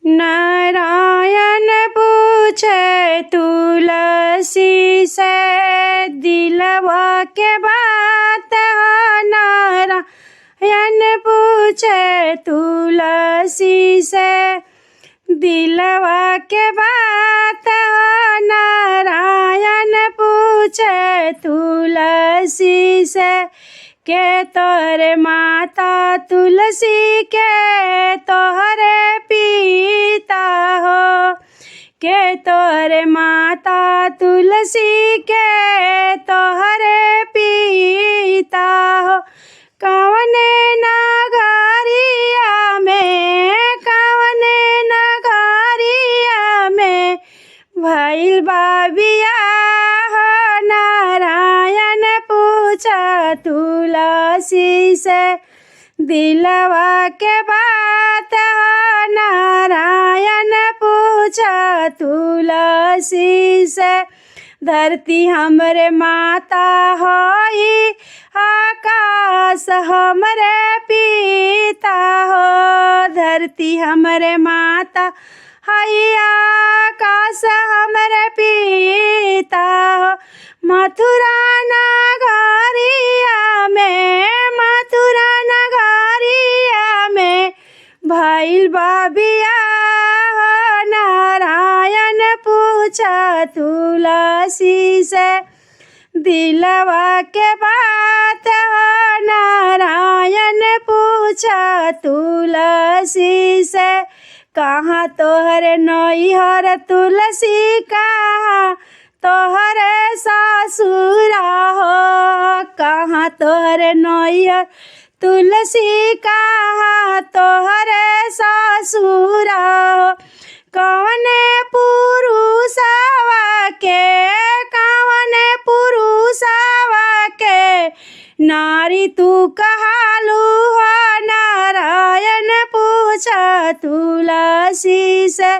नारायण पूछे तुलसी से दिलवा के बात हो। नारायण पूछे तुलसी से दिलवा के बात हो। नारायण पूछे तुलसी से के तोरे माता तुलसी के तोहरे पिता हो। के तोरे माता तुलसी के तोहरे पिता हो। कवने नगरिया में भइल बा बियाह हो। नारायण पूछा तुलसी से दिलवा के बात हो। नारायण पूछा तुलसी से धरती हमरे माता होई आकाश हमरे पिता हो। धरती हमरे माता हई आकाश हमरे पिता हो। मथुरा नगरिया में भइल बा बियाह हो। नारायण पूछा तुलसी से दिलवा के बात हो। नारायण पूछा तुलसी से कहाँ तोहरे नैहर तुलसी कहाँ तोहरे ससुरा हो। कहाँ तोहरे नैहर तुलसी कहाँ तोहरे ससुरा हो। कवने पुरुषवा के नारी तू कहालू हो। नारायण पूछा तुलसी से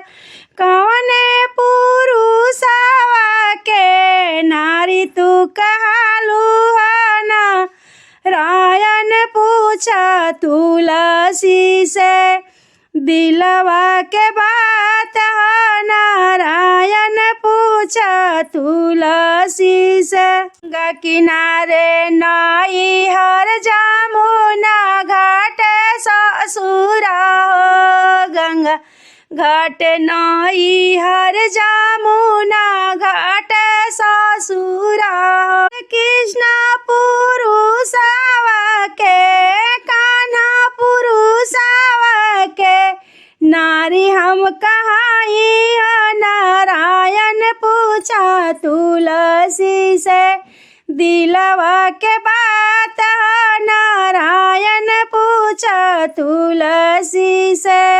कवने पुरुषवा के नारी तू कहालू हो। नारायण पूछा तुलसी से दिलवा के बात हो। नारायण पूछा तुलसी से गंगा किनारे नैहर जमुना घाट ससुरा हो। गंगा घाट नैहर जमुना घाट ससुरा हो। कृष्ण पुरुषवा के कान्हा पुरुषवा के नारी हम कहाई हो। नारायण पूछा तुलसी से दिलवा के बात हो। नारायण पूछा तुलसी से